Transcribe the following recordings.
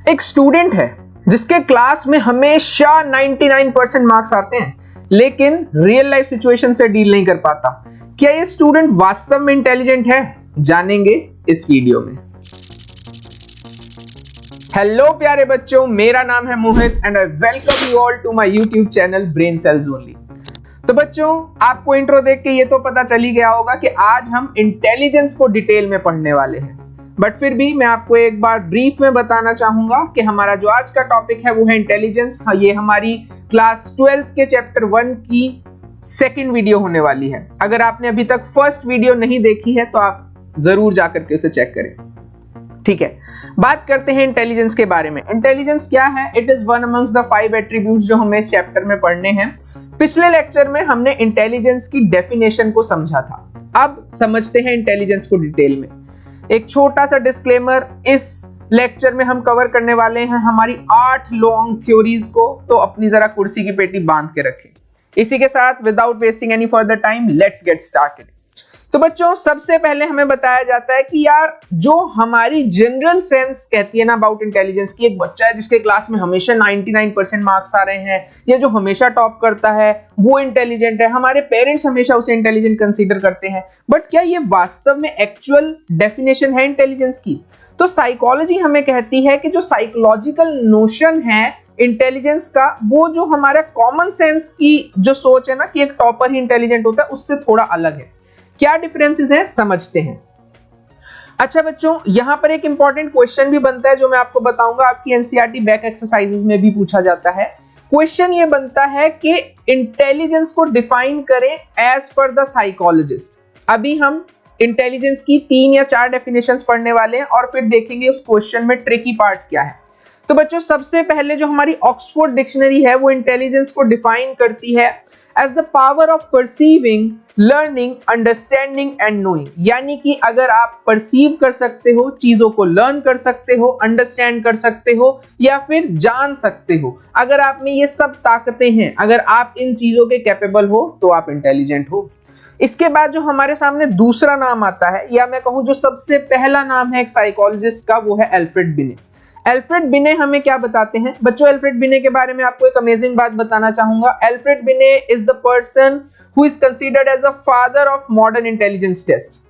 एक स्टूडेंट है जिसके क्लास में हमेशा 99% मार्क्स आते हैं, लेकिन रियल लाइफ सिचुएशन से डील नहीं कर पाता। क्या ये स्टूडेंट वास्तव में इंटेलिजेंट है? जानेंगे इस वीडियो में। हेलो प्यारे बच्चों, मेरा नाम है Mohit and I welcome you all to my YouTube channel brain cells only. तो बच्चों, आपको इंट्रो देख के ये तो पता चल ही गया होगा कि आज हम इंटेलिजेंस को डिटेल में पढ़ने वाले हैं, बट फिर भी मैं आपको एक बार ब्रीफ में बताना चाहूंगा कि हमारा जो आज का टॉपिक है वो है इंटेलिजेंस। ये हमारी क्लास 12th के चैप्टर 1 की सेकंड वीडियो होने वाली है। अगर आपने अभी तक फर्स्ट वीडियो नहीं देखी है तो आप जरूर जाकर के उसे चेक करें। ठीक है, बात करते हैं इंटेलिजेंस के बारे में। इंटेलिजेंस क्या है? It is one amongst the 5 attributes जो हमें इस चैप्टर में पढ़ने हैं। पिछले लेक्चर में हमने इंटेलिजेंस की डेफिनेशन को समझा था, अब समझते हैं इंटेलिजेंस को डिटेल में। एक छोटा सा डिस्क्लेमर, इस लेक्चर में हम कवर करने वाले हैं हमारी 8 लॉन्ग थ्योरीज को, तो अपनी जरा कुर्सी की पेटी बांध के रखें। इसी के साथ without wasting any further time let's get started. तो बच्चों, सबसे पहले हमें बताया जाता है कि यार जो हमारी जनरल सेंस कहती है ना अबाउट इंटेलिजेंस की, एक बच्चा है जिसके क्लास में हमेशा 99% मार्क्स आ रहे हैं या जो हमेशा टॉप करता है वो इंटेलिजेंट है। हमारे पेरेंट्स हमेशा उसे इंटेलिजेंट कंसीडर करते हैं, बट क्या ये वास्तव में एक्चुअल डेफिनेशन है इंटेलिजेंस की? तो साइकोलॉजी हमें कहती है कि जो साइकोलॉजिकल नोशन है इंटेलिजेंस का, वो जो हमारा कॉमन सेंस की जो सोच है ना कि एक टॉपर ही इंटेलिजेंट होता है, उससे थोड़ा अलग है। क्या डिफरेंसेस हैं समझते हैं। अच्छा बच्चों, यहां पर एक इंपॉर्टेंट क्वेश्चन भी बनता है जो मैं आपको बताऊंगा, आपकी एनसीईआरटी बैक एक्सरसाइजेस में भी पूछा जाता है। क्वेश्चन ये बनता है कि इंटेलिजेंस को डिफाइन करें एज पर द साइकोलॉजिस्ट। अभी हम इंटेलिजेंस की 3 या 4 डेफिनेशंस पढ़ने वाले हैं और फिर देखेंगे उस क्वेश्चन में ट्रिकी पार्ट क्या है। तो बच्चों, सबसे पहले जो हमारी ऑक्सफोर्ड डिक्शनरी है वो इंटेलिजेंस को डिफाइन करती है as the power of perceiving, learning, understanding and knowing. यानी कि अगर आप परसीव कर सकते हो, चीजों को लर्न कर सकते हो, अंडरस्टैंड कर सकते हो या फिर जान सकते हो, अगर आप में ये सब ताकतें हैं, अगर आप इन चीजों के कैपेबल हो तो आप इंटेलिजेंट हो। इसके बाद जो हमारे सामने दूसरा नाम आता है, या मैं कहूं जो सबसे पहला नाम है एक साइकोलॉजिस्ट का, वो है एल्फ्रेड बिने। एल्फ्रेड बिने हमें क्या बताते हैं? बच्चों, एल्फ्रेड बिने के बारे में आपको एक अमेजिंग बात बताना चाहूंगा। Alfred Binet is the person who is considered as a father of modern intelligence test.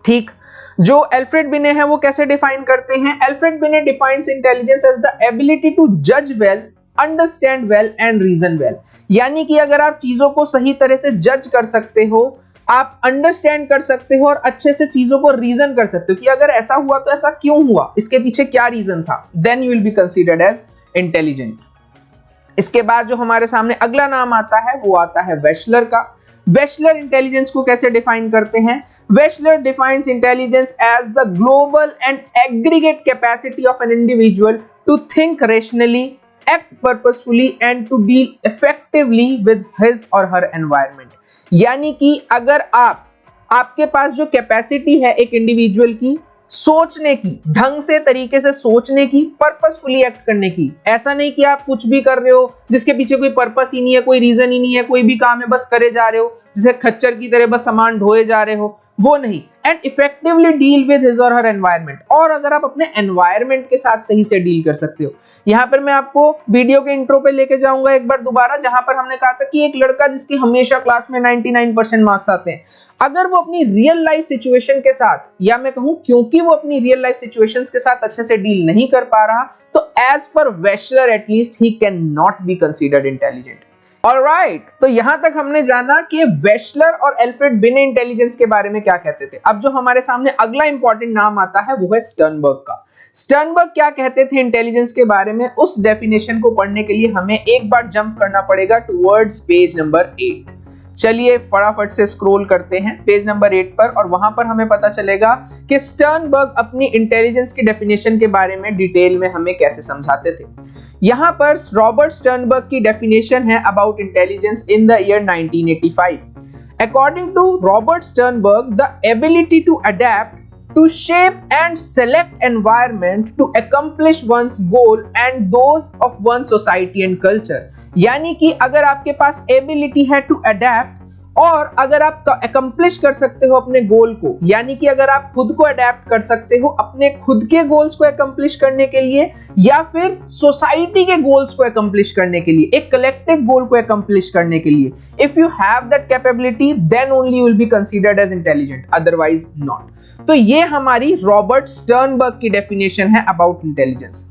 ठीक, जो एल्फ्रेड बिने है वो कैसे डिफाइन करते हैं? Alfred Binet defines intelligence as the ability to जज well, understand well and reason well. यानी कि अगर आप चीजों को सही तरह से जज कर सकते हो, आप अंडरस्टैंड कर सकते हो और अच्छे से चीजों को रीजन कर सकते हो कि अगर ऐसा हुआ तो ऐसा क्यों हुआ, इसके पीछे क्या रीजन था, then you will be considered as intelligent. इसके बाद जो हमारे सामने अगला नाम आता है वो आता है वेशलर का। वेशलर इंटेलिजेंस को कैसे डिफाइन करते हैं? Wechsler defines intelligence as the global and aggregate capacity of an individual to think rationally, act purposefully and to deal effectively with his or her environment। यानी कि अगर आपके पास जो कैपेसिटी है एक इंडिविजुअल की सोचने की, ढंग से तरीके से सोचने की, पर्पसफुली एक्ट करने की, ऐसा नहीं कि आप कुछ भी कर रहे हो जिसके पीछे कोई पर्पस ही नहीं है, कोई रीजन ही नहीं है, कोई भी काम है बस करे जा रहे हो, जैसे खच्चर की तरह बस सामान ढोए जा रहे हो, वो नहीं। And effectively deal with his और हर एनवायरनमेंट, और अगर आप अपने एनवायरनमेंट के साथ सही से डील कर सकते हो। यहां पर मैं आपको वीडियो के इंट्रो पे लेके जाऊंगा एक बार दोबारा, जहां पर हमने कहा था कि एक लड़का जिसके हमेशा क्लास में 99% मार्क्स आते हैं, अगर वो अपनी रियल लाइफ सिचुएशन के साथ, या मैं कहूं क्योंकि वो अपनी रियल लाइफ सिचुएशंस के साथ अच्छे से डील नहीं कर पा रहा, तो as per Wechsler at least he can not be considered intelligent. Alright, तो यहां तक हमने जाना कि वेशलर और एल्फ्रेड बिने इंटेलिजेंस के बारे में क्या कहते थे। अब जो हमारे सामने अगला इंपॉर्टेंट नाम आता है वो है स्टर्नबर्ग का। स्टर्नबर्ग क्या कहते थे इंटेलिजेंस के बारे में, उस डेफिनेशन को पढ़ने के लिए हमें एक बार जंप करना पड़ेगा टुवर्ड्स पेज नंबर 8। चलिए फटाफट से स्क्रॉल करते हैं पेज नंबर 8 पर, और वहां पर हमें पता चलेगा कि स्टर्नबर्ग अपनी इंटेलिजेंस की डेफिनेशन के बारे में डिटेल में हमें कैसे समझाते थे। यहां पर रॉबर्ट स्टर्नबर्ग की डेफिनेशन है about intelligence in the year 1985। According to Robert Sternberg, the ability to adapt, to shape and select environment to accomplish one's goal and those of one's society and culture। यानी कि अगर आपके पास ability है to adapt और अगर आप accomplish कर सकते हो अपने गोल को, यानी कि अगर आप खुद को अडेप्ट कर सकते हो अपने खुद के गोल्स को अकम्प्लिश करने के लिए या फिर सोसाइटी के गोल्स को अकम्प्लिश करने के लिए, एक कलेक्टिव गोल को अकम्प्लिश करने के लिए, if you have that capability then only you will be considered as intelligent, otherwise not. तो ये हमारी रॉबर्ट स्टर्नबर्ग की डेफिनेशन है अबाउट इंटेलिजेंस।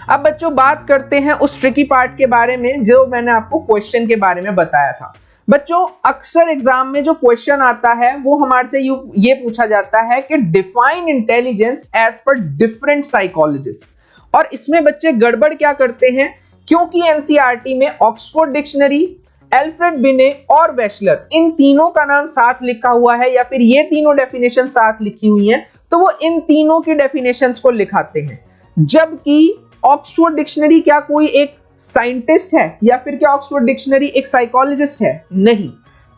अब बच्चों बात करते हैं उस ट्रिकी पार्ट के बारे में जो मैंने आपको क्वेश्चन के बारे में बताया था। बच्चों अक्सर एग्जाम में जो क्वेश्चन आता है वो हमारे से ये पूछा जाता है कि define intelligence as per different psychologist, और इसमें बच्चे गड़बड़ क्या करते हैं, क्योंकि एनसीईआरटी में ऑक्सफोर्ड डिक्शनरी, एल्फ्रेड बिने और वेशलर इन तीनों का नाम साथ लिखा हुआ है या फिर ये तीनों डेफिनेशन साथ लिखी हुई हैं, तो वो इन तीनों की डेफिनेशंस को लिखाते हैं। जबकि ऑक्सफोर्ड डिक्शनरी क्या कोई एक साइंटिस्ट है या फिर क्या ऑक्सफोर्ड डिक्शनरी एक साइकोलॉजिस्ट है? नहीं।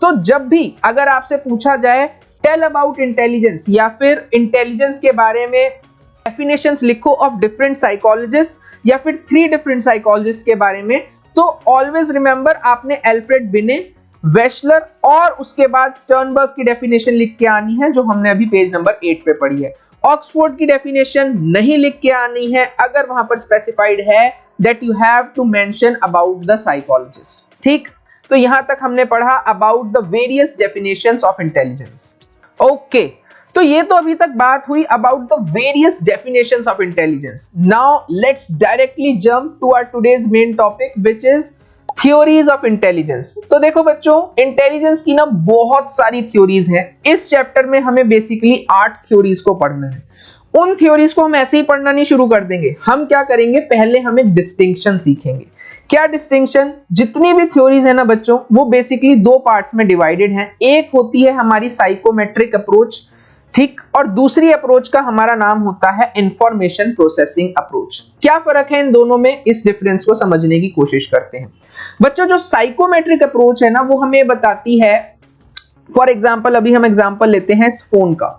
तो जब भी अगर आपसे पूछा जाए टेल अबाउट इंटेलिजेंस या फिर इंटेलिजेंस के बारे में डेफिनेशंस लिखो ऑफ डिफरेंट साइकोलॉजिस्ट या फिर 3 डिफरेंट साइकोलॉजिस्ट के बारे में, तो ऑलवेज रिमेंबर आपने एल्फ्रेड बिने, वेशलर और उसके बाद स्टर्नबर्ग की डेफिनेशन लिख के आनी है जो हमने अभी पेज नंबर 8 पे पढ़ी है। ऑक्सफोर्ड की डेफिनेशन नहीं लिख के आनी है, अगर वहां पर स्पेसिफाइड है that you have to mention about the psychologist. ठीक, तो यहां तक हमने पढ़ा about the various definitions of intelligence. Okay, तो ये तो अभी तक बात हुई about the various definitions of intelligence. Now let's directly jump to our today's main topic which is theories of intelligence. तो देखो बच्चों, इंटेलिजेंस की ना बहुत सारी थ्योरीज हैं। इस चैप्टर में हमें बेसिकली 8 थ्योरीज को पढ़ना है। उन थ्योरीज को हम ऐसे ही पढ़ना नहीं शुरू कर देंगे। हम क्या करेंगे, पहले हम एक डिस्टिंक्शन सीखेंगे। क्या डिस्टिंक्शन? जितनी भी थ्योरीज है ना बच्चों, वो बेसिकली 2 पार्ट्स में डिवाइडेड हैं। एक होती है हमारी साइकोमेट्रिक अप्रोच, ठीक, और दूसरी अप्रोच का हमारा नाम होता है इंफॉर्मेशन प्रोसेसिंग अप्रोच। क्या फर्क है इन दोनों में, इस डिफरेंस को समझने की कोशिश करते हैं। बच्चों जो साइकोमेट्रिक अप्रोच है ना, वो हमें बताती है, फॉर एग्जांपल अभी हम एग्जांपल लेते हैं इस फोन का।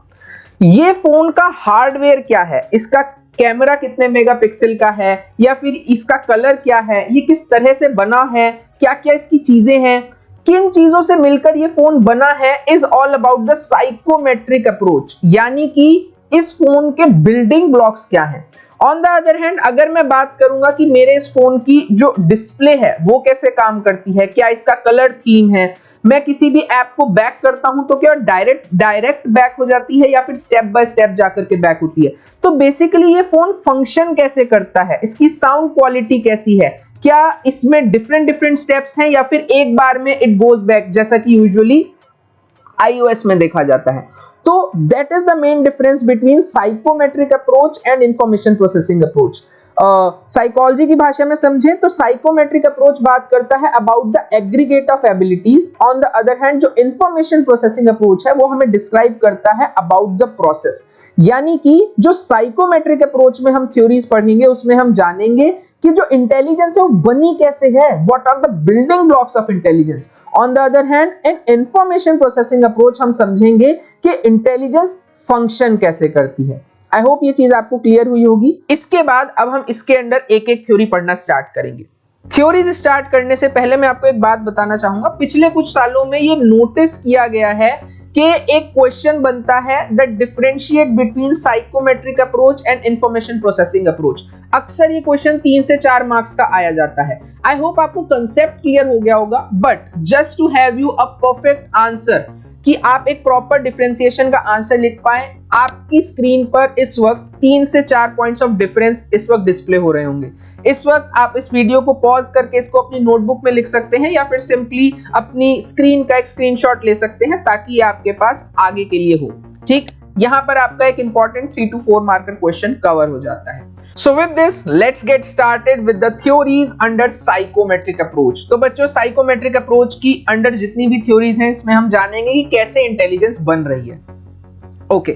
ये फोन का हार्डवेयर क्या है, इसका कैमरा कितने मेगापिक्सल का है या फिर इसका कलर क्या है, ये किस तरह से बना है, क्या क्या इसकी चीजें हैं, किन चीजों से मिलकर ये फोन बना है, is all about the psychometric approach. यानी कि इस फोन के बिल्डिंग ब्लॉक्स क्या हैं। ऑन द अदर हैंड अगर मैं बात करूंगा कि मेरे इस फोन की जो डिस्प्ले है वो कैसे काम करती है, क्या इसका कलर थीम है, मैं किसी भी ऐप को बैक करता हूं तो क्या डायरेक्ट बैक हो जाती है या फिर स्टेप बाय स्टेप जाकर के बैक होती है। तो बेसिकली ये फोन फंक्शन कैसे करता है, इसकी साउंड क्वालिटी कैसी है, क्या इसमें डिफरेंट स्टेप्स हैं या फिर एक बार में इट गोज बैक, जैसा कि यूजुअली iOS में देखा जाता है। तो that is the main difference between psychometric approach and information processing approach. Psychology की भाषा में समझें तो साइकोमेट्रिक अप्रोच बात करता है about the aggregate of abilities. On the other hand जो इंफॉर्मेशन प्रोसेसिंग अप्रोच है वो हमें डिस्क्राइब करता है अबाउट द प्रोसेस। यानी कि जो साइकोमेट्रिक अप्रोच में हम थ्योरीज पढ़ेंगे उसमें हम जानेंगे कि जो इंटेलिजेंस है वो बनी कैसे है, what are the building blocks of intelligence. On the other hand in information processing approach हम समझेंगे कि इंटेलिजेंस फंक्शन कैसे करती है। आई होप ये चीज आपको क्लियर हुई होगी। इसके बाद अब हम इसके अंदर एक एक थ्योरी पढ़ना स्टार्ट करेंगे। थ्योरीज स्टार्ट करने से पहले मैं आपको एक बात बताना चाहूंगा। पिछले कुछ सालों में ये नोटिस किया गया है कि एक क्वेश्चन बनता है that differentiate between psychometric approach and information processing approach. अक्सर ये क्वेश्चन 3 से 4 मार्क्स का आया जाता है। आई होप आपको कंसेप्ट क्लियर हो गया होगा, but just to have you a perfect answer कि आप एक प्रॉपर डिफरेंशिएशन का आंसर लिख पाए, आपकी स्क्रीन पर इस वक्त 3 से 4 पॉइंट्स ऑफ डिफरेंस इस वक्त डिस्प्ले हो रहे होंगे। इस वक्त आप इस वीडियो को पॉज करके इसको अपनी नोटबुक में लिख सकते हैं या फिर सिंपली अपनी स्क्रीन का एक स्क्रीनशॉट ले सकते हैं ताकि ये आपके पास आगे के लिए हो। ठीक, यहां पर आपका एक important 3 to 4 marker question cover हो जाता है। So with this, let's get started with the theories under psychometric approach। तो बच्चों साइकोमेट्रिक अप्रोच की अंडर जितनी भी थ्योरीज हैं इसमें हम जानेंगे कि कैसे इंटेलिजेंस बन रही है। Okay,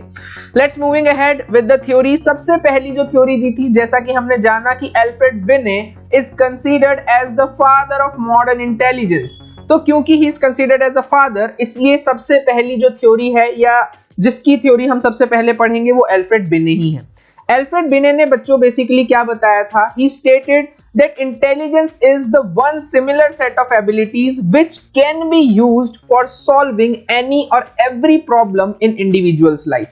let's moving ahead with the theory. सबसे पहली जो थ्योरी दी थी, जैसा कि हमने जाना कि Alfred Binet is considered as the father of modern intelligence. तो क्योंकि he is considered as the father, इसलिए सबसे पहली जो थ्योरी है या जिसकी थ्योरी हम सबसे पहले पढ़ेंगे वो एल्फ्रेड बिने ही है। एल्फ्रेड बिने ने बच्चों बेसिकली क्या बताया था, ही stated that intelligence is the one similar set of abilities which can be used for solving any or every problem in individual's life.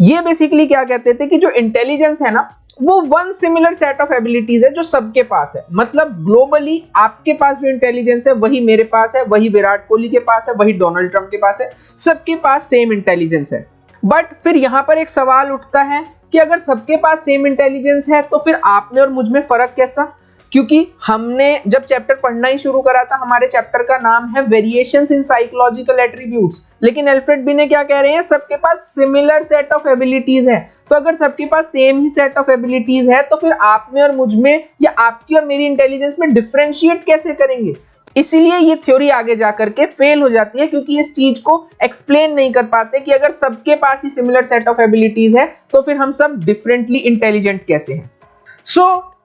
ये बेसिकली क्या कहते थे कि जो इंटेलिजेंस है ना वो one similar set of abilities है जो सबके पास है। मतलब ग्लोबली आपके पास जो इंटेलिजेंस है वही मेरे पास है, वही विराट कोहली के पास है, वही डोनाल्ड ट्रंप के पास है, सबके पास सेम इंटेलिजेंस है। बट फिर यहां पर एक सवाल उठता है कि अगर सबके पास सेम इंटेलिजेंस है तो फिर आप में और मुझ में फर्क कैसा? क्योंकि हमने जब चैप्टर पढ़ना ही शुरू करा था, हमारे चैप्टर का नाम है वेरिएशंस इन साइकोलॉजिकल एट्रीब्यूट्स, लेकिन एल्फ्रेड बिने क्या कह रहे हैं, सबके पास सिमिलर सेट ऑफ एबिलिटीज है। तो अगर सबके पास सेम ही सेट ऑफ एबिलिटीज है तो फिर आप में और मुझ में या आपकी और मेरी इंटेलिजेंस में डिफरेंशिएट कैसे करेंगे? इसीलिए ये थ्योरी आगे जाकर के फेल हो जाती है, क्योंकि इस चीज को एक्सप्लेन नहीं कर पाते कि अगर सबके पास ही सिमिलर सेट ऑफ एबिलिटीज है तो फिर हम सब डिफरेंटली इंटेलिजेंट कैसे हैं।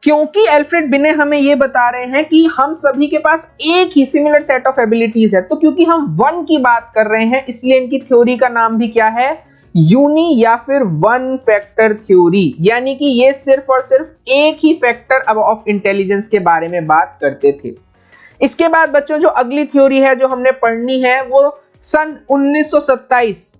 क्योंकि एल्फ्रेड बिने हमें ये बता रहे हैं कि हम सभी के पास एक ही सिमिलर सेट ऑफ एबिलिटीज है, तो क्योंकि हम वन की बात कर रहे हैं इसलिए इनकी थ्योरी का नाम भी क्या है, यूनी या फिर वन फैक्टर थ्योरी। यानी कि ये सिर्फ और सिर्फ एक ही फैक्टर ऑफ इंटेलिजेंस के बारे में बात करते थे। इसके बाद बच्चों जो अगली थ्योरी है जो हमने पढ़नी है वो सन 1927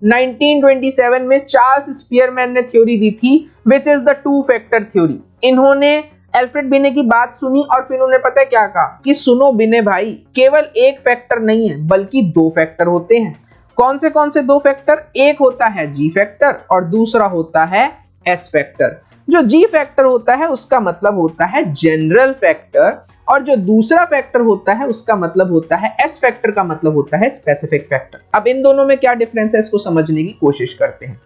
में चार्ल्स स्पीयरमैन ने थ्योरी दी थी, विच is the two factor theory. इन्होंने एल्फ्रेड बिने की बात सुनी और फिर उन्होंने पता है क्या कहा कि सुनो बिने भाई, केवल एक फैक्टर नहीं है बल्कि दो फैक्टर होते हैं। कौन से दो फैक्टर? एक होता है जी फैक्टर और दूसरा होता है एस फैक्टर। जो जी फैक्टर होता है उसका मतलब होता है जनरल फैक्टर, और जो दूसरा फैक्टर होता है उसका मतलब होता है एस फैक्टर का मतलब होता है स्पेसिफिक फैक्टर। अब इन दोनों में क्या डिफरेंस है इसको समझने की कोशिश करते हैं।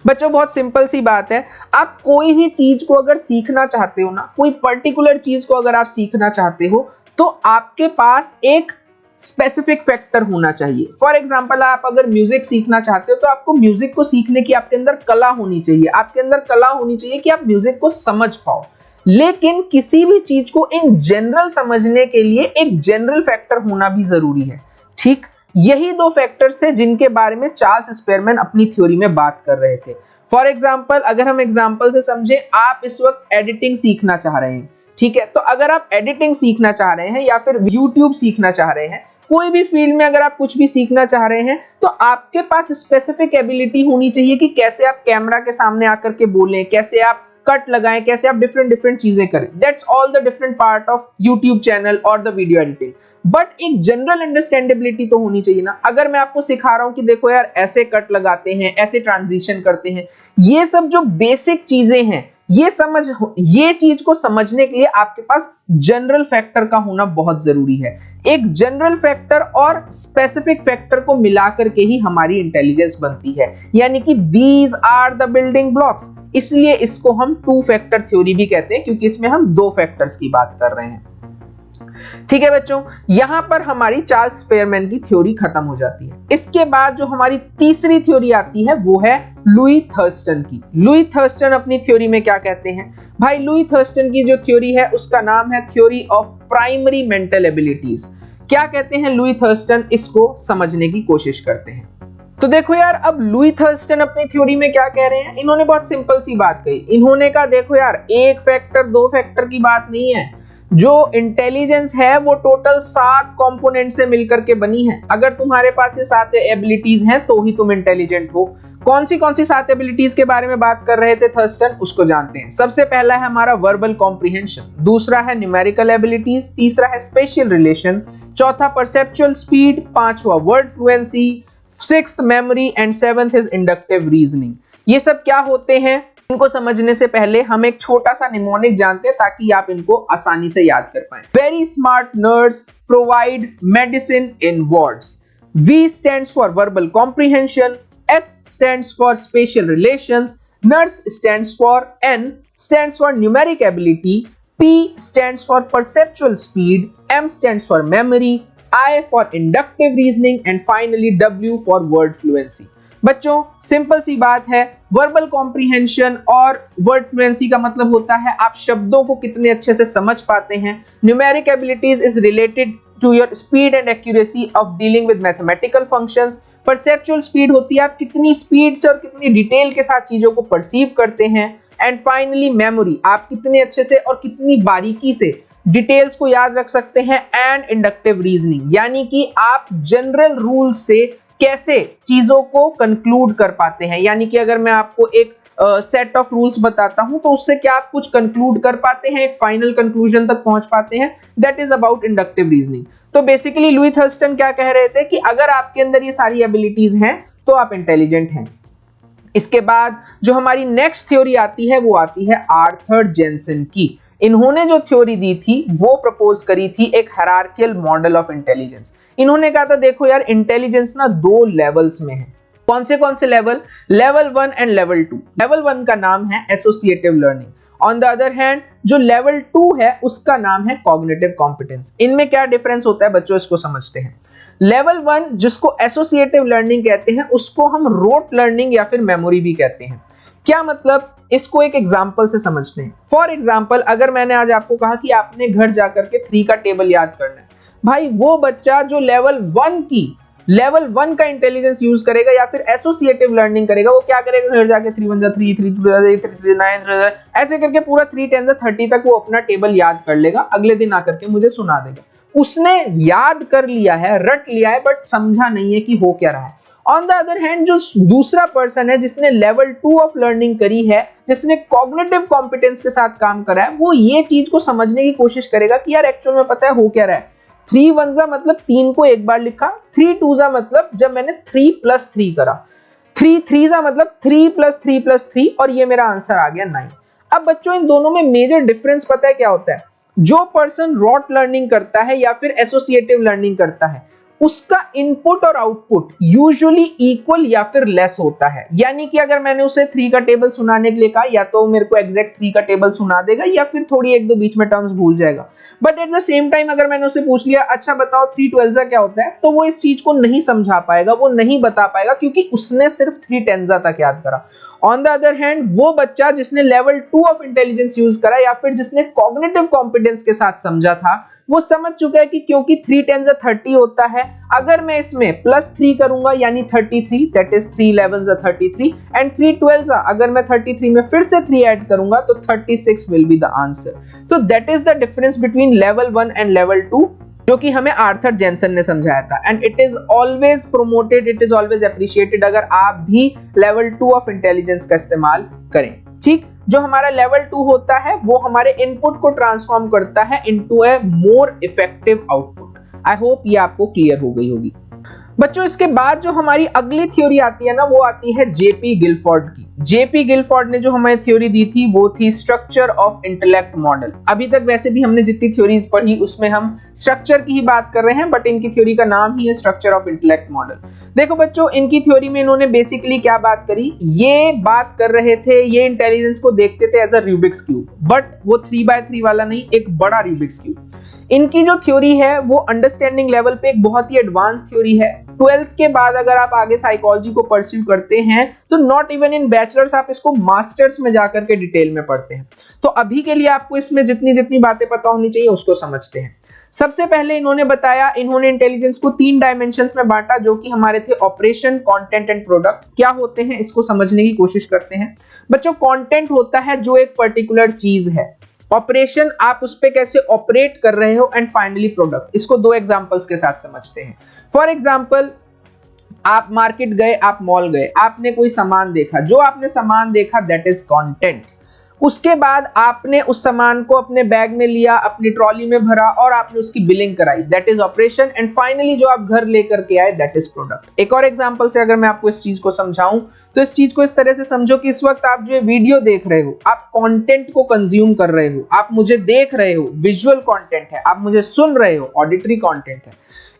बच्चों बहुत सिंपल सी बात है, आप कोई भी चीज को अगर सीखना चाहते हो ना, कोई पर्टिकुलर चीज को अगर आप सीखना चाहते हो तो आपके पास एक स्पेसिफिक फैक्टर होना चाहिए। फॉर एग्जांपल आप अगर म्यूजिक सीखना चाहते हो तो आपको म्यूजिक को सीखने की आपके अंदर कला होनी चाहिए, आपके अंदर कला होनी चाहिए कि आप म्यूजिक को समझ पाओ। लेकिन किसी भी चीज को इन जनरल समझने के लिए एक जनरल फैक्टर होना भी जरूरी है। ठीक यही दो फैक्टर्स थे जिनके बारे में चार्ल्स स्पीयरमैन अपनी थ्योरी में बात कर रहे थे। फॉर एग्जांपल अगर हम एग्जांपल से समझे, आप इस वक्त एडिटिंग सीखना चाह रहे हैं, ठीक है, तो अगर आप एडिटिंग सीखना चाह रहे हैं या फिर यूट्यूब सीखना चाह रहे हैं, कोई भी फील्ड में अगर आप कुछ भी सीखना चाह रहे हैं तो आपके पास स्पेसिफिक एबिलिटी होनी चाहिए कि कैसे आप कैमरा के सामने आकर के बोलें, कैसे आप कट लगाएं, कैसे आप डिफरेंट चीजें करें। That's all the different part of YouTube channel और द वीडियो एडिटिंग। बट एक जनरल अंडरस्टैंडेबिलिटी तो होनी चाहिए ना। अगर मैं आपको सिखा रहा हूं कि देखो यार ऐसे कट लगाते हैं, ऐसे ट्रांजिशन करते हैं, ये सब जो बेसिक चीजें हैं, ये चीज को समझने के लिए आपके पास जनरल फैक्टर का होना बहुत जरूरी है। एक जनरल फैक्टर और स्पेसिफिक फैक्टर को मिलाकर के ही हमारी इंटेलिजेंस बनती है, यानी कि these are the building blocks. इसलिए इसको हम टू फैक्टर थ्योरी भी कहते हैं, क्योंकि इसमें हम दो फैक्टर्स की बात कर रहे हैं। ठीक है बच्चों, यहां पर हमारी चार्ल्स स्पीयरमैन की थ्योरी खत्म हो जाती है। इसके बाद जो हमारी तीसरी थ्योरी आती है वो है लुई थर्स्टन की। लुई थर्स्टन अपनी थ्योरी में क्या कहते हैं भाई? लुई थर्स्टन की जो थ्योरी है उसका नाम है theory of primary mental abilities. क्या कहते हैं लुई थर्स्टन, इसको समझने की कोशिश करते हैं। तो देखो यार, अब लुई थर्स्टन अपनी थ्योरी में क्या कह रहे हैं, इन्होंने बहुत सिंपल सी बात कही। इन्होंने कहा देखो यार, एक फैक्टर दो फैक्टर की बात नहीं है, जो इंटेलिजेंस है वो टोटल 7 कंपोनेंट से मिलकर के बनी है। अगर तुम्हारे पास ये 7 एबिलिटीज हैं तो ही तुम इंटेलिजेंट हो। कौन सी 7 एबिलिटीज के बारे में बात कर रहे थे थर्स्टन, उसको जानते हैं। सबसे पहला है हमारा वर्बल कॉम्प्रिहेंशन, दूसरा है न्यूमेरिकल एबिलिटीज, तीसरा है स्पेशियल रिलेशन, चौथा परसेप्चुअल स्पीड, पांचवा word fluency, 6th memory and 7th is inductive reasoning. ये सब क्या होते हैं, इनको समझने से पहले हम एक छोटा सा निमोनिक जानते हैं ताकि आप इनको आसानी से याद कर पाएं। Very smart nurse provide medicine in words. V stands for verbal comprehension, S stands for spatial relations, NURS stands for N stands for numeric ability, P stands for perceptual speed, M stands for memory, I for inductive reasoning and finally W for word fluency। बच्चों simple सी बात है, verbal comprehension और word fluency का मतलब होता है आप शब्दों को कितने अच्छे से समझ पाते हैं। Numeric abilities is related to your speed and accuracy of dealing with mathematical functions. Perceptual speed होती है आप कितनी स्पीड से और कितनी डिटेल के साथ चीजों को परसीव करते हैं। एंड फाइनली मेमोरी, आप कितने अच्छे से और कितनी बारीकी से डिटेल्स को याद रख सकते हैं, एंड इंडक्टिव रीजनिंग, यानी कि आप जनरल रूल से कैसे चीजों को कंक्लूड कर पाते हैं, यानी कि अगर मैं आपको एक सेट ऑफ रूल्स बताता हूं तो उससे क्या आप कुछ कंक्लूड कर पाते हैं, एक फाइनल कंक्लूजन तक पहुंच पाते हैं, that is about inductive reasoning. तो बेसिकली लुई थर्स्टन क्या कह रहे थे कि अगर आपके अंदर ये सारी एबिलिटीज हैं तो आप इंटेलिजेंट हैं। इसके बाद जो हमारी नेक्स्ट थ्योरी आती है वो आती है आर्थर जेनसन की। इन्होंने जो थ्योरी दी थी वो प्रपोज करी थी एक हायरार्कियल मॉडल ऑफ इंटेलिजेंस। इन्होंने कहा था देखो यार, इंटेलिजेंस ना दो लेवल्स में है। कौन से level? Level 1 and level 2। Level 1 का नाम है associative learning, on the other hand जो लेवल 2 है उसका नाम है कॉग्निटिव कॉम्पिटेंस। इनमें क्या डिफरेंस होता है बच्चों, इसको समझते हैं। लेवल 1 जिसको एसोसिएटिव लर्निंग कहते हैं उसको हम रोट लर्निंग या फिर मेमोरी भी कहते हैं। क्या मतलब, इसको एक एग्जांपल से समझते हैं। फॉर एग्जांपल, अगर मैंने आज आपको कहा कि आपने घर जाकर के 3 का टेबल याद करना है, भाई वो बच्चा जो लेवल 1 का इंटेलिजेंस यूज करेगा या फिर एसोसिएटिव लर्निंग करेगा, वो क्या करेगा, घर जाके 3 1 3 3 2 8 3 9 ऐसे करके पूरा 3 10 30 तक वो अपना टेबल याद कर लेगा, अगले दिन आकर के मुझे सुना देगा। उसने याद कर लिया है, रट लिया है, बट समझा नहीं है कि हो क्या रहा है। ऑन द अदर हैंड जो दूसरा पर्सन है जिसने लेवल 2 ऑफ लर्निंग करी है, जिसने कॉग्निटिव कॉम्पिटेंस के साथ काम करा है, वो ये चीज को समझने की कोशिश करेगा कि यार एक्चुअल में पता है हो क्या रहा है। 3 1 मतलब 3 को एक बार लिखा, 3 2 मतलब जब मैंने 3 + 3 करा, 3 3 मतलब 3 + 3 + 3 और ये मेरा आंसर आ गया 9। अब बच्चों इन दोनों में मेजर डिफरेंस पता है क्या होता है? जो पर्सन रॉट लर्निंग करता है या फिर एसोसिएटिव लर्निंग करता है उसका इनपुट और आउटपुट यूजुअली इक्वल या फिर लेस होता है। यानी कि अगर मैंने उसे 3 का टेबल सुनाने के लिए कहा, या तो मेरे को एग्जैक्ट 3 का टेबल सुना देगा या फिर थोड़ी एक दो बीच में टर्म्स भूल जाएगा। But at the same time अगर मैंने उसे पूछ लिया अच्छा बताओ 3 12 क्या होता है, तो वो इस चीज को नहीं समझा पाएगा, वो नहीं बता पाएगा, क्योंकि उसने सिर्फ 3 10 तक याद करा। ऑन द अदर हैंड वो बच्चा जिसने लेवल 2 ऑफ इंटेलिजेंस यूज करा या फिर जिसने कॉग्निटिव कॉम्पिटेंस के साथ समझा था, वो समझ चुका है कि क्योंकि 3 10 30 होता है, अगर मैं इसमें +3 करूंगा यानी 33, दैट इज 3 11 33, एंड 3 12 अगर मैं 33 में फिर से 3 ऐड करूंगा तो 36 विल बी द आंसर। तो that is the difference between level 1 and level 2, जो कि हमें आर्थर जेनसन ने समझाया था। And it is always promoted, it is always appreciated अगर आप भी लेवल 2 ऑफ इंटेलिजेंस का इस्तेमाल करें। ठीक, जो हमारा लेवल 2 होता है वो हमारे इनपुट को ट्रांसफॉर्म करता है इनटू ए मोर इफेक्टिव आउटपुट। आई होप ये आपको क्लियर हो गई होगी बच्चों। इसके बाद जो हमारी अगली थ्योरी आती है ना, वो आती है जेपी गिलफोर्ड की। जेपी गिलफोर्ड ने जो हमें थ्योरी दी थी वो थी स्ट्रक्चर ऑफ इंटेलेक्ट मॉडल। अभी तक वैसे भी हमने जितनी थ्योरीज पढ़ी उसमें हम स्ट्रक्चर की ही बात कर रहे हैं, बट इनकी थ्योरी का नाम ही है स्ट्रक्चर ऑफ इंटेलेक्ट मॉडल। देखो बच्चों, इनकी थ्योरी में इन्होंने बेसिकली क्या बात करी, ये बात कर रहे थे, ये इंटेलिजेंस को देखते थे as a Rubik's cube, but वो 3x3 वाला नहीं, एक बड़ा रूबिक्स क्यूब। इनकी जो थ्योरी है वो अंडरस्टैंडिंग लेवल पे एक बहुत ही एडवांस थ्योरी है। 12th के बाद अगर आप आगे साइकोलॉजी को परस्यू करते हैं तो नॉट इवन इन बैचलर्स आप इसको मास्टर्स में जाकर के डिटेल में पढ़ते हैं। तो अभी के लिए आपको इसमें जितनी जितनी बातें पता होनी चाहिए उसको समझते हैं। सबसे पहले इन्होंने बताया, इन्होंने इंटेलिजेंस को 3 डायमेंशंस में बांटा, जो कि हमारे थे ऑपरेशन, कंटेंट एंड प्रोडक्ट। क्या होते हैं इसको समझने की कोशिश करते हैं बच्चों। कंटेंट होता है जो एक पर्टिकुलर चीज है, ऑपरेशन आप उस पे कैसे ऑपरेट कर रहे हो, एंड फाइनली प्रोडक्ट। इसको 2 एग्जांपल्स के साथ समझते हैं। फॉर एग्जांपल, आप मार्केट गए, आप मॉल गए, आपने कोई सामान देखा, जो आपने सामान देखा दैट इज कंटेंट। उसके बाद आपने उस सामान को अपने बैग में लिया, अपनी ट्रॉली में भरा और आपने उसकी बिलिंग कराई, that is operation. And finally जो आप घर लेकर के आए दैट इज प्रोडक्ट। एक और एग्जांपल से अगर मैं आपको इस चीज को समझाऊं तो इस चीज को इस तरह से समझो कि इस वक्त आप जो ये वीडियो देख रहे हो, आप कंटेंट को कंज्यूम कर रहे हो, आप मुझे देख रहे हो, विजुअल कंटेंट है, आप मुझे सुन रहे हो, ऑडिटरी कंटेंट है।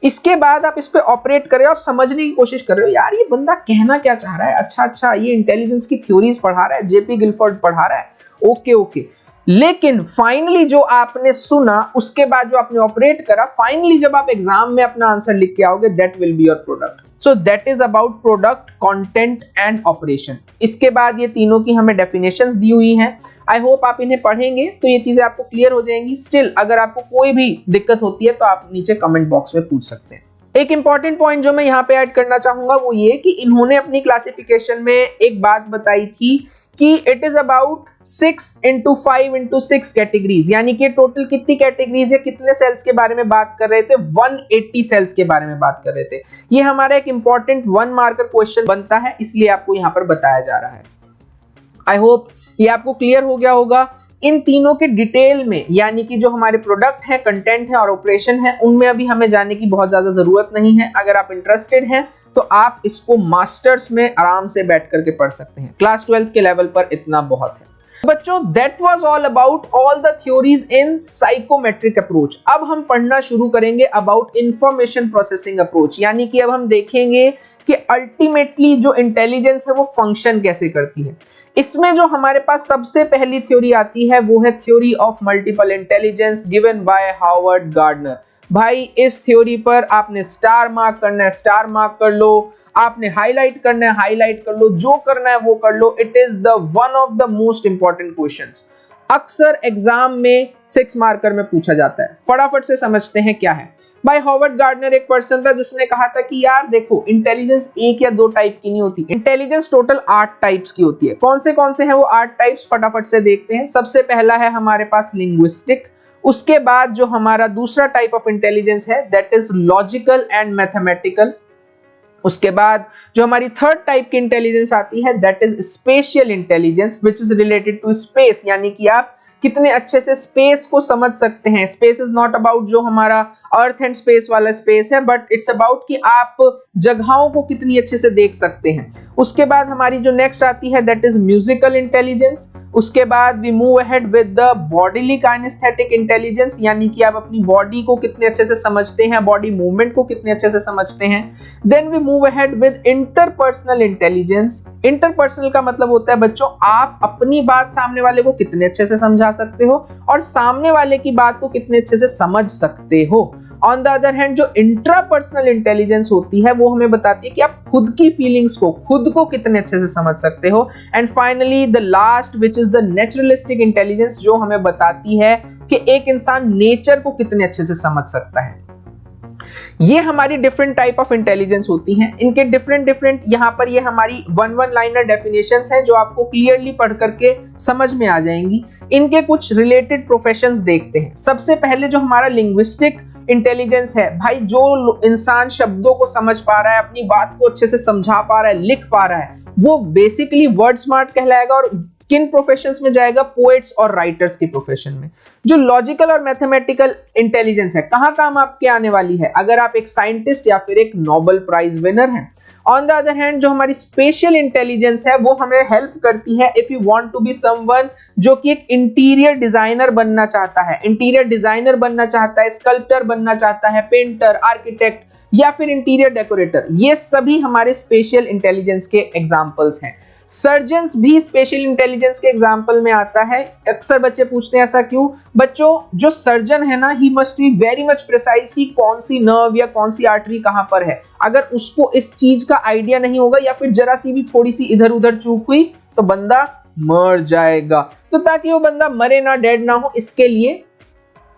इसके बाद आप इस पे ऑपरेट कर रहे हो, आप समझने की कोशिश कर रहे हो, यार ये बंदा कहना क्या चाह रहा है, अच्छा ये इंटेलिजेंस की थ्योरीज पढ़ा रहा है, जेपी गिलफोर्ड पढ़ा रहा है, ओके। लेकिन फाइनली जो आपने सुना, उसके बाद जो आपने ऑपरेट करा, फाइनली जब आप एग्जाम में अपना आंसर लिख के आओगे that will be your product. So that is about product, content and operation. इसके बाद ये तीनों की हमें डेफिनेशंस दी हुई हैं। आई होप आप इन्हें पढ़ेंगे तो ये चीजें आपको क्लियर हो जाएंगी। स्टिल अगर आपको कोई भी दिक्कत होती है तो आप नीचे कमेंट बॉक्स में पूछ सकते हैं। एक इंपॉर्टेंट पॉइंट जो मैं यहाँ पे ऐड करना चाहूंगा वो ये कि इन्होंने अपनी क्लासिफिकेशन में एक बात बताई थी कि it is about 6 into 5 into 6 categories, यानी कि टोटल कितनी कैटेगरीज है, कितने सेल्स के बारे में बात कर रहे थे, 180 सेल्स के बारे में बात कर रहे थे। ये हमारा एक इंपॉर्टेंट 1 मार्कर क्वेश्चन बनता है, इसलिए आपको यहां पर बताया जा रहा है। आई होप ये आपको क्लियर हो गया होगा। इन तीनों के डिटेल में, यानी कि जो हमारे प्रोडक्ट है, कंटेंट है और ऑपरेशन है, उनमें अभी हमें जाने की बहुत ज्यादा जरूरत नहीं है। अगर आप इंटरेस्टेड हैं तो आप इसको मास्टर्स में आराम से बैठ करके पढ़ सकते हैं। क्लास 12th के लेवल पर इतना बहुत है। बच्चों, that was all about all the theories in psychometric approach. अब हम पढ़ना शुरू करेंगे अबाउट इंफॉर्मेशन प्रोसेसिंग अप्रोच, यानी कि अब हम देखेंगे कि अल्टीमेटली जो इंटेलिजेंस है वो फंक्शन कैसे करती है। इसमें जो हमारे पास सबसे पहली थ्योरी आती है वो है theory of multiple intelligence given bye Harvard gardener. भाई इस थ्योरी पर आपने स्टार मार्क करना है, स्टार मार्क कर लो, आपने हाईलाइट करना है, हाईलाइट कर लो, जो करना है वो कर लो। It is the one of the most important questions, अक्सर एग्जाम में 6 मार्कर में पूछा जाता है। फटाफट से समझते हैं क्या है। भाई हार्वर्ड गार्डनर एक पर्सन था जिसने कहा था कि यार देखो, इंटेलिजेंस एक या 2 टाइप की नहीं होती, इंटेलिजेंस टोटल 8 टाइप्स की होती है। कौन से हैं वो 8 टाइप्स, फटाफट से देखते हैं। सबसे पहला है हमारे पास लिंग्विस्टिक, उसके बाद जो हमारा दूसरा टाइप ऑफ इंटेलिजेंस है that is logical and mathematical. उसके बाद जो हमारी थर्ड टाइप की इंटेलिजेंस आती है that is spatial intelligence which is related to space, यानी कि आप कितने अच्छे से स्पेस को समझ सकते हैं। स्पेस इज नॉट अबाउट जो हमारा अर्थ एंड स्पेस वाला स्पेस है, बट इट्स अबाउट कि आप जगहों को कितनी अच्छे से देख सकते हैं। उसके बाद हमारी जो नेक्स्ट आती है दैट इज म्यूजिकल इंटेलिजेंस। उसके बाद we move ahead with the bodily kinesthetic intelligence, यानी कि आप अपनी बॉडी को कितने अच्छे से समझते हैं, बॉडी मूवमेंट को कितने अच्छे से समझते हैं। Then we move ahead with interpersonal intelligence. Interpersonal का मतलब होता है बच्चों, आप अपनी बात सामने वाले को कितने अच्छे से समझा सकते हो और सामने वाले की बात को कितने अच्छे से समझ सकते हो। ऑन द अदर हैंड जो इंट्रापर्सनल इंटेलिजेंस होती है वो हमें बताती है कि आप खुद की फीलिंग्स को, खुद को कितने अच्छे से समझ सकते हो। And finally the last which is the naturalistic intelligence, जो हमें बताती है कि एक इंसान नेचर को कितने अच्छे से समझ सकता है। ये हमारी डिफरेंट टाइप ऑफ इंटेलिजेंस होती हैं। इनके डिफरेंट यहाँ पर ये हमारी 1 लाइनर डेफिनेशंस हैं जो आपको क्लियरली पढ़ करके समझ में आ जाएंगी। इनके कुछ रिलेटेड प्रोफेशंस देखते हैं। सबसे पहले जो हमारा लिंग्विस्टिक इंटेलिजेंस है, भाई जो इंसान शब्दों को समझ पा रहा है, अपनी बात को अच्छे से समझा पा रहा है, लिख पा रहा है, वो बेसिकली वर्ड स्मार्ट कहलाएगा। और किन प्रोफेशंस में जाएगा? पोएट्स और राइटर्स के प्रोफेशन में। जो लॉजिकल और मैथमेटिकल इंटेलिजेंस है, कहां काम आपके आने वाली है? अगर आप एक साइंटिस्ट या फिर एक नोबेल प्राइज विनर हैं। ऑन द अदर हैंड जो हमारी स्पेशल इंटेलिजेंस है वो हमें हेल्प करती है if you want to be someone जो कि एक इंटीरियर डिजाइनर बनना चाहता है, इंटीरियर डिजाइनर बनना चाहता है, स्कल्प्टर बनना चाहता है, पेंटर, आर्किटेक्ट या फिर इंटीरियर डेकोरेटर। ये सभी हमारे स्पेशल इंटेलिजेंस के एग्जांपल्स हैं। सर्जन्स भी स्पेशल इंटेलिजेंस के एग्जांपल में आता है। अक्सर बच्चे पूछते हैं ऐसा क्यों? बच्चों, जो सर्जन है ना, he must be very much precise कि कौन सी नर्व या कौन सी आर्टरी कहां पर है। अगर उसको इस चीज का आइडिया नहीं होगा या फिर जरा सी भी थोड़ी सी इधर उधर चूक हुई तो बंदा मर जाएगा। तो ताकि वो बंदा मरे ना, डेड ना हो, इसके लिए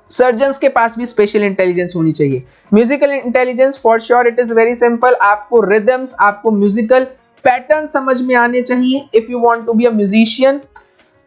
सर्जन्स के पास भी स्पेशल इंटेलिजेंस होनी चाहिए। Musical intelligence for sure it is very simple. आपको रिदम्स, आपको म्यूजिकल पैटर्न समझ में आने चाहिए if you want to be a musician.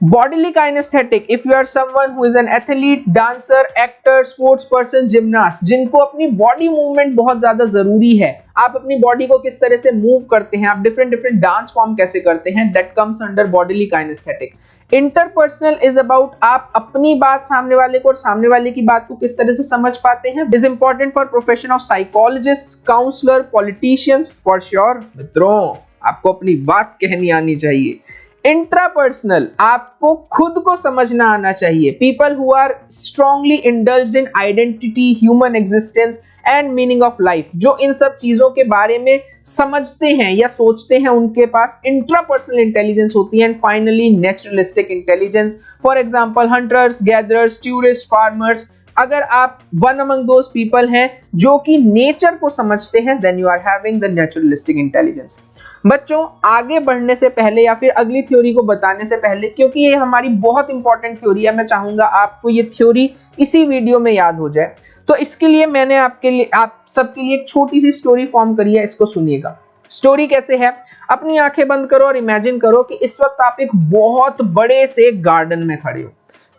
Bodily kinesthetic, if you are someone who is an athlete, dancer, actor, sports person, gymnast, जिनको अपनी body movement बहुत ज्यादा जरूरी है। आप अपनी बॉडी को किस तरह से मूव करते हैं, आप डिफरेंट डांस फॉर्म कैसे करते हैं, that comes under bodily kinesthetic. Interpersonal is about आप अपनी बात सामने वाले को और सामने वाले की बात को किस तरह से समझ पाते हैं। Is important for profession of psychologist, counsellor, politicians for sure. मित्रों, आपको अपनी बात कहनी आनी चाहिए। इंट्रापर्सनल, आपको खुद को समझना आना चाहिए। People who are strongly indulged in identity, human existence and meaning of life, जो इन सब चीजों के बारे में समझते हैं या सोचते हैं, उनके पास इंट्रापर्सनल इंटेलिजेंस होती है। And finally naturalistic intelligence, for example hunters, gatherers, tourist, farmers. अगर आप वन अमंग दोज पीपल हैं जो कि नेचर को समझते हैं, then you are having the naturalistic intelligence. बच्चों, आगे बढ़ने से पहले या फिर अगली थ्योरी को बताने से पहले, क्योंकि ये हमारी बहुत इंपॉर्टेंट थ्योरी है, मैं चाहूंगा आपको ये थ्योरी इसी वीडियो में याद हो जाए। तो इसके लिए मैंने आपके लिए, आप सबके लिए एक छोटी सी स्टोरी फॉर्म करी है, इसको सुनिएगा। स्टोरी कैसे है, अपनी आंखें बंद करो और इमेजिन करो कि इस वक्त आप एक बहुत बड़े से गार्डन में खड़े हो,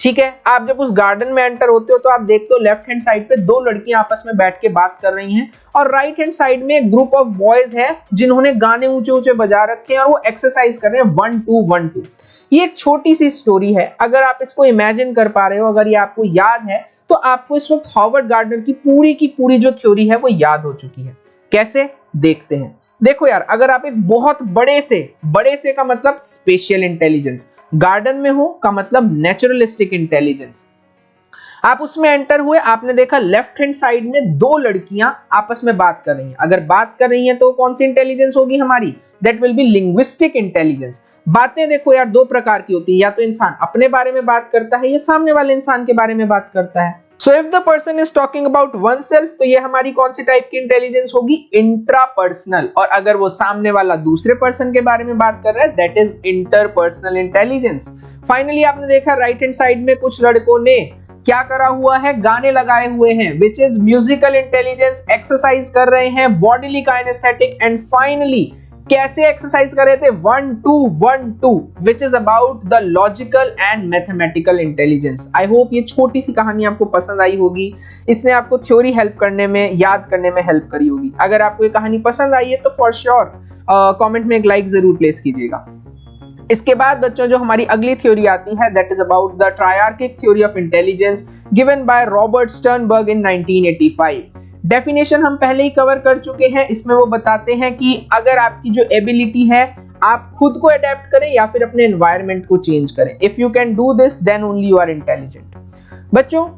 ठीक है। आप जब उस गार्डन में एंटर होते हो तो आप देखते हो लेफ्ट हैंड साइड पे दो लड़कियां आपस में बैठ के बात कर रही हैं और राइट हैंड साइड में एक ग्रुप ऑफ बॉयज है जिन्होंने गाने ऊंचे ऊंचे बजा रखे हैं और वो एक्सरसाइज कर रहे हैं 1 2 1 2। ये एक छोटी सी स्टोरी है, अगर आप इसको इमेजिन कर पा रहे हो, अगर ये आपको याद है तो आपको इस वक्त हॉवर्ड गार्डनर की पूरी जो थ्योरी है वो याद हो चुकी है। कैसे, देखते हैं। देखो यार, अगर आप एक बहुत बड़े से का मतलब स्पेशियल इंटेलिजेंस, गार्डन में हो का मतलब नेचुरलिस्टिक इंटेलिजेंस, आप उसमें एंटर हुए, आपने देखा लेफ्ट हैंड साइड में दो लड़कियां आपस में बात कर रही हैं। अगर बात कर रही हैं तो कौन सी इंटेलिजेंस होगी हमारी, that will be linguistic intelligence. बातें देखो यार दो प्रकार की होती है, या तो इंसान अपने बारे में बात करता है या सामने वाले इंसान के बारे में बात करता है। So if the person is talking about one self, तो ये हमारी कौन सी टाइप की इंटेलिजेंस होगी, इंट्रापर्सनल। और अगर वो सामने वाला दूसरे पर्सन के बारे में बात कर रहा है, that is interpersonal intelligence. Finally आपने देखा राइट हैंड साइड में कुछ लड़कों ने क्या करा हुआ है, गाने लगाए हुए हैं, which is musical intelligence, exercise कर रहे हैं, बॉडीली काइनेस्थेटिक, एंड फाइनली कैसे एक्सरसाइज कर रहे थे, 1 2 1 2, which is about the logical and mathematical intelligence. I hope ये छोटी सी कहानी आपको पसंद आई होगी, इसने आपको थ्योरी हेल्प करने में, याद करने में हेल्प करी होगी। अगर आपको ये कहानी पसंद आई है तो फॉर श्योर कमेंट में एक लाइक जरूर प्लेस कीजिएगा। इसके बाद बच्चों जो हमारी अगली थ्योरी आती है, that is about the triarchic theory of intelligence given by Robert Sternberg in 1985। Definition हम पहले ही कवर कर चुके हैं, इसमें वो बताते हैं कि अगर आपकी जो एबिलिटी है आप खुद को अडेप्ट करें या फिर अपने एनवायरनमेंट को चेंज करें, if you can do this then only you are intelligent. बच्चों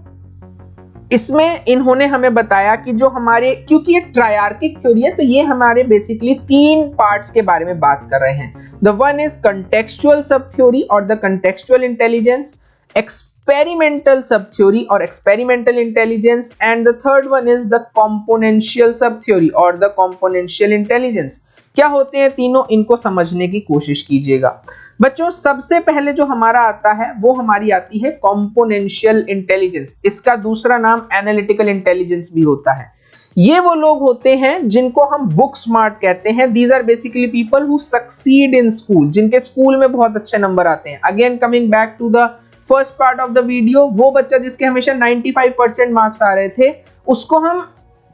इसमें इन्होंने हमें बताया कि जो हमारे, क्योंकि ये ट्रायर्किक थ्योरी है तो ये हमारे बेसिकली तीन पार्ट्स के बारे में बात कर रहे हैं। The one is contextual sub theory और the contextual intelligence, experimental sub theory और experimental intelligence, and the third one is the componential sub theory और द कॉम्पोनेंशियल इंटेलिजेंस। क्या होते हैं तीनों, इनको समझने की कोशिश कीजिएगा। बच्चों सबसे पहले जो हमारा आता है वो हमारी आती है कॉम्पोनेंशियल इंटेलिजेंस, इसका दूसरा नाम एनालिटिकल इंटेलिजेंस भी होता है। ये वो लोग होते हैं जिनको हम बुक स्मार्ट कहते हैं। These are basically people who succeed in school, जिनके स्कूल में बहुत अच्छे नंबर आते हैं। Again coming back to the first part of the video, वो बच्चा जिसके हमेशा 95% मार्क्स आ रहे थे, उसको हम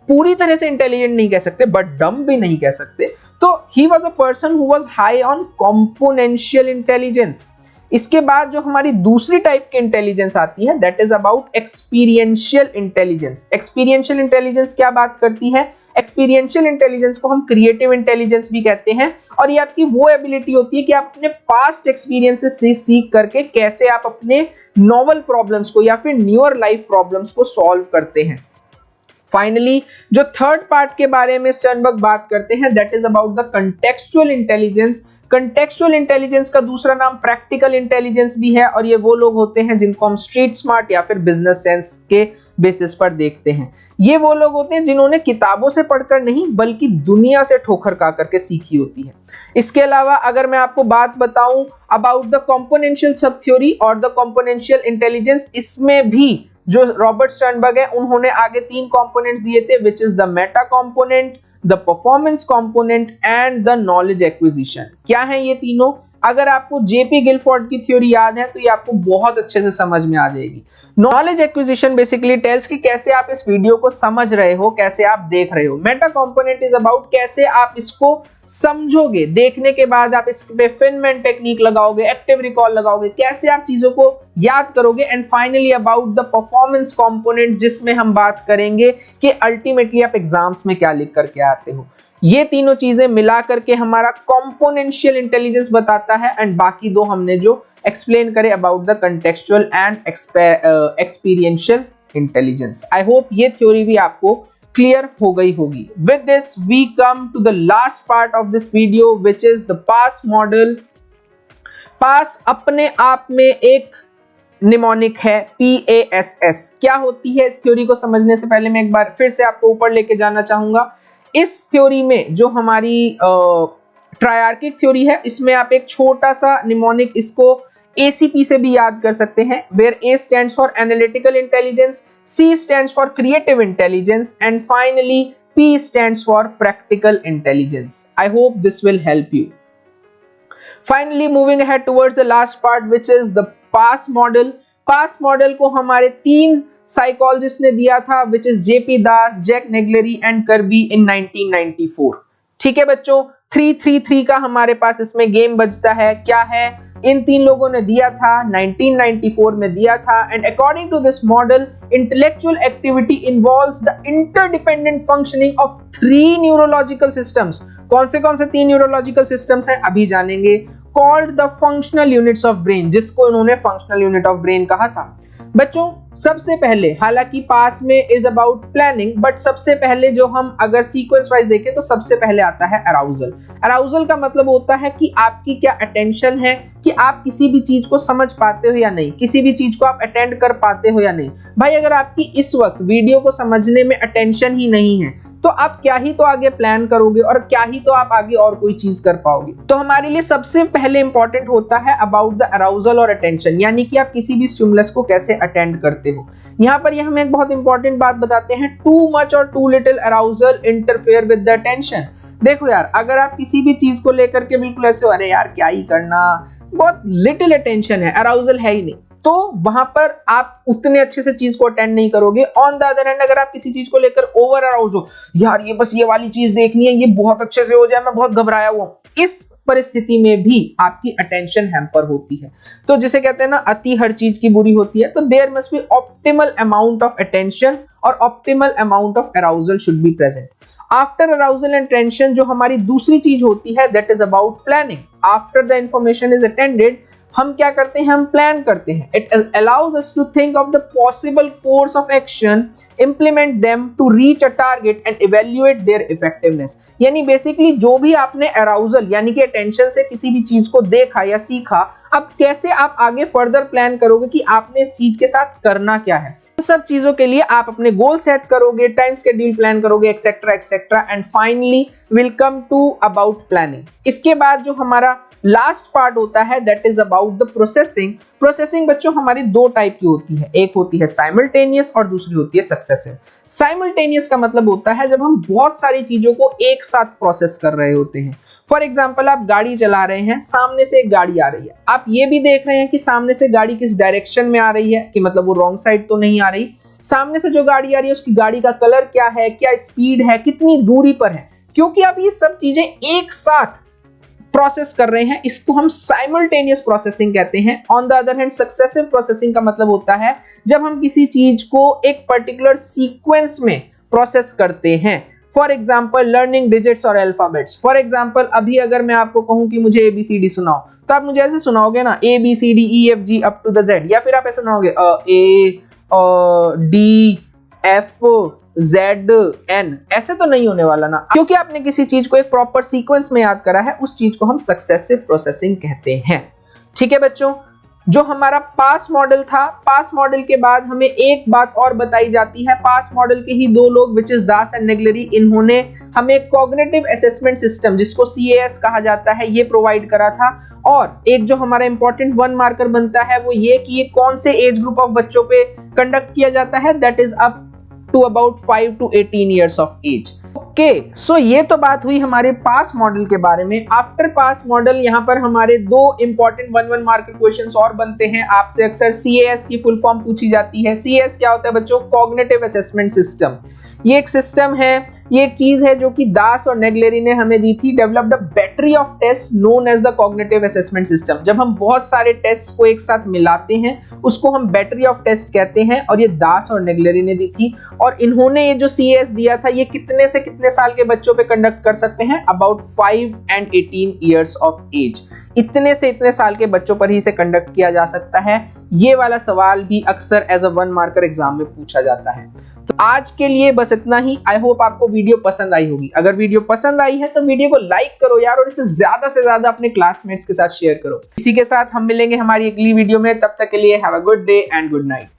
पूरी तरह से इंटेलिजेंट नहीं कह सकते बट डम भी नहीं कह सकते। तो he was a person who was high on componential intelligence. इसके बाद जो हमारी दूसरी टाइप की इंटेलिजेंस आती है, that is about experiential intelligence. Experiential intelligence क्या बात करती है, एक्सपीरियंशियल इंटेलिजेंस को हम क्रिएटिव इंटेलिजेंस भी कहते हैं, और ये आपकी वो एबिलिटी होती है कि आप अपने पास्ट एक्सपीरियंसेस से सीख करके कैसे आप अपने नोवेल प्रॉब्लम्स को या फिर न्यूअर लाइफ प्रॉब्लम्स को सॉल्व करते हैं। फाइनली जो थर्ड पार्ट के बारे में स्टर्नबर्ग बात करते हैं, that is about the contextual intelligence. Contextual intelligence का दूसरा नाम प्रैक्टिकल इंटेलिजेंस भी है, और ये वो लोग होते हैं जिनको हम स्ट्रीट स्मार्ट या फिर बिजनेस सेंस के बेसिस पर देखते हैं। ये वो लोग होते हैं जिन्होंने किताबों से पढ़कर नहीं बल्कि दुनिया से ठोकर खा करके सीखी होती है। इसके अलावा अगर मैं आपको बात बताऊं about the componential sub theory और द कॉम्पोनेंशियल इंटेलिजेंस, इसमें भी जो रॉबर्ट स्टर्नबर्ग है उन्होंने आगे तीन कंपोनेंट्स दिए थे, विच is the Meta component, the performance component and the knowledge acquisition. क्या है ये तीनों, अगर आपको जेपी गिलफोर्ड की थ्योरी याद है तो ये आपको बहुत अच्छे से समझ में आ जाएगी। नॉलेज एक्विजिशन बेसिकली टेल्स कि कैसे आप इस वीडियो को समझ रहे हो, कैसे आप देख रहे हो। मेटा कंपोनेंट इज अबाउट कैसे आप इसको समझोगे, देखने के बाद आप इस पे फिनमैन टेक्निक लगाओगे, एक्टिव रिकॉल लगाओगे, कैसे आप चीजों को याद करोगे। And finally about the performance component, जिसमें हम बात करेंगे कि अल्टीमेटली आप एग्जाम्स में क्या लिख करके आते हो। ये तीनों चीजें मिला करके हमारा कॉम्पोनेंशियल इंटेलिजेंस बताता है, एंड बाकी दो हमने जो एक्सप्लेन करे about the contextual and experiential intelligence. I hope ये थ्योरी भी आपको क्लियर हो गई होगी। With this we come to the last part of this video, which is the PASS model. PASS अपने आप में एक निमोनिक है, PASS। क्या होती है, इस थ्योरी को समझने से पहले मैं एक बार फिर से आपको ऊपर लेके जाना चाहूंगा। इस थ्योरी में जो हमारी ट्रायर्किक थ्योरी है, इसमें आप एक छोटा सा निमोनिक, इसको ACP से भी याद कर सकते हैं, where A stands for analytical intelligence, C stands for creative intelligence, and finally P stands for practical intelligence. I hope this will help you. Finally, moving ahead towards the last part, which is the PASS model. PASS model को हमारे 3 psychologist ने दिया था, which is JP Das, Jack Naglieri and Kirby in 1994. ठीक है बच्चों, 3-3-3 का हमारे पास इसमें गेम बजता है। क्या है? इन 3 लोगों ने दिया था, 1994 में दिया था। And according to this model, intellectual activity involves the interdependent functioning of 3 neurological systems. कौन से 3 न्यूरोलॉजिकल सिस्टम्स हैं अभी जानेंगे। Called the functional units of brain, जिसको इन्होंने फंक्शनल यूनिट ऑफ ब्रेन कहा था। बच्चों सबसे पहले, हालांकि पास में इज अबाउट प्लानिंग, बट सबसे पहले जो हम अगर सीक्वेंस वाइज देखें तो सबसे पहले आता है अराउजल। अराउजल का मतलब होता है कि आपकी क्या अटेंशन है, कि आप किसी भी चीज को समझ पाते हो या नहीं, किसी भी चीज को आप अटेंड कर पाते हो या नहीं। भाई अगर आपकी इस वक्त वीडियो को समझने में अटेंशन ही नहीं है तो आप क्या ही तो आगे प्लान करोगे और क्या ही तो आप आगे और कोई चीज कर पाओगे। तो हमारे लिए सबसे पहले इंपॉर्टेंट होता है अबाउट द अराउजल और अटेंशन, यानी कि आप किसी भी स्टिमुलस को कैसे अटेंड करते हो। यहाँ पर ये हमें एक बहुत इंपॉर्टेंट बात बताते हैं, टू मच और too little arousal interfere with the attention. देखो यार, अगर आप किसी भी चीज को लेकर के बिल्कुल ऐसे, अरे यार क्या ही करना, बहुत लिटिल अटेंशन है, अराउजल है ही नहीं, तो वहां पर आप उतने अच्छे से चीज को अटेंड नहीं करोगे। ऑन द अदर हैंड, अगर आप किसी चीज को लेकर ओवर अराउज हो, यार ये बस ये वाली चीज देखनी है, ये बहुत अच्छे से हो जाए, मैं बहुत घबराया हुआ हूं, इस परिस्थिति में भी आपकी अटेंशन हैम्पर होती है। तो जिसे कहते हैं ना, अति हर चीज की बुरी होती है। तो there must be optimal amount of attention और optimal amount of arousal should be present. After arousal and tension जो हमारी दूसरी चीज होती है, that is about planning. After the information is attended, हम क्या करते हैं, हम प्लान करते हैं। It allows us to think of the possible course of action, implement them to reach a target and evaluate their effectiveness। यानी basically जो भी आपने अराउजल यानी कि अटेंशन से किसी भी चीज को देखा या सीखा, अब कैसे आप आगे फर्दर प्लान करोगे कि आपने इस चीज के साथ करना क्या है। सब चीजों के लिए आप अपने गोल सेट करोगे, टाइम शेड्यूल प्लान करोगे, etcetera etcetera, and finally will come to about planning. इसके बाद जो हमारा लास्ट पार्ट होता है, that is about the processing. Processing बच्चों हमारी 2 टाइप की होती है, एक होती है साइमल्टेनियस और दूसरी होती है सक्सेसिव। साइमल्टेनियस का मतलब होता है जब हम बहुत सारी चीजों को एक साथ प्रोसेस कर रहे होते हैं। फॉर एग्जाम्पल, आप गाड़ी चला रहे हैं, सामने से एक गाड़ी आ रही है, आप ये भी देख रहे हैं कि सामने से गाड़ी किस डायरेक्शन में आ रही है, कि मतलब वो रॉन्ग साइड तो नहीं आ रही। सामने से जो गाड़ी आ रही है उसकी गाड़ी का कलर क्या है, क्या स्पीड है, कितनी दूरी पर है, क्योंकि आप ये सब चीजें एक साथ प्रोसेस कर रहे हैं, इसको हम साइमल्टेनियस प्रोसेसिंग कहते हैं। On the other hand, successive processing का मतलब होता है जब हम किसी चीज को एक पर्टिकुलर सीक्वेंस में प्रोसेस करते हैं। फॉर एग्जाम्पल, लर्निंग डिजिट्स और अल्फाबेट्स। फॉर एग्जाम्पल, अभी अगर मैं आपको कहूं कि मुझे ABCD सुनाओ, तो आप मुझे ऐसे सुनाओगे ना, ABCDEFG up to the Z, या फिर आप ऐसे सुनाओगे ADFZN, ऐसे तो नहीं होने वाला ना, क्योंकि आपने किसी चीज को एक प्रॉपर सीक्वेंस में याद करा है, उस चीज को हम सक्सेसिव प्रोसेसिंग कहते हैं। ठीक है बच्चों, जो हमारा पास मॉडल था, पास मॉडल के बाद हमें एक बात और बताई जाती है। पास मॉडल के ही 2 लोग, विच इज दास एंड नेग्लेरी, इन्होंने हमें कॉग्निटिव असेसमेंट सिस्टम, जिसको CAS कहा जाता है, ये प्रोवाइड करा था। और एक जो हमारा इंपॉर्टेंट 1 मार्कर बनता है वो ये कि ये कौन से एज ग्रुप ऑफ बच्चों पे कंडक्ट किया जाता है, that is up to about 5 to 18 years of age। Okay, so ये तो बात हुई हमारे पास मॉडल के बारे में। आफ्टर पास मॉडल यहाँ पर हमारे 2 इंपॉर्टेंट 1 मार्कर क्वेश्चंस और बनते हैं। आपसे अक्सर CAS की फुल फॉर्म पूछी जाती है। CAS क्या होता है बच्चों? Cognitive assessment system. ये एक सिस्टम है, ये एक चीज है जो कि दास और नेग्लेरी ने हमें दी थी। Developed a battery of test known as the cognitive assessment system. जब हम बहुत सारे टेस्ट को एक साथ मिलाते हैं उसको हम बैटरी ऑफ टेस्ट कहते हैं, और ये दास और नेग्लेरी ने दी थी। और इन्होंने ये जो CAS दिया था, ये कितने से कितने साल के बच्चों पे कंडक्ट कर सकते हैं? About 5 and 18 years of age। इतने से इतने साल के बच्चों पर ही इसे कंडक्ट किया जा सकता है। ये वाला सवाल भी अक्सर एज अ 1 मार्कर एग्जाम में पूछा जाता है। तो आज के लिए बस इतना ही। आई होप आपको वीडियो पसंद आई होगी। अगर वीडियो पसंद आई है तो वीडियो को लाइक करो यार, और इसे ज्यादा से ज्यादा अपने क्लासमेट्स के साथ शेयर करो। इसी के साथ हम मिलेंगे हमारी अगली वीडियो में। तब तक के लिए have a good day and good night.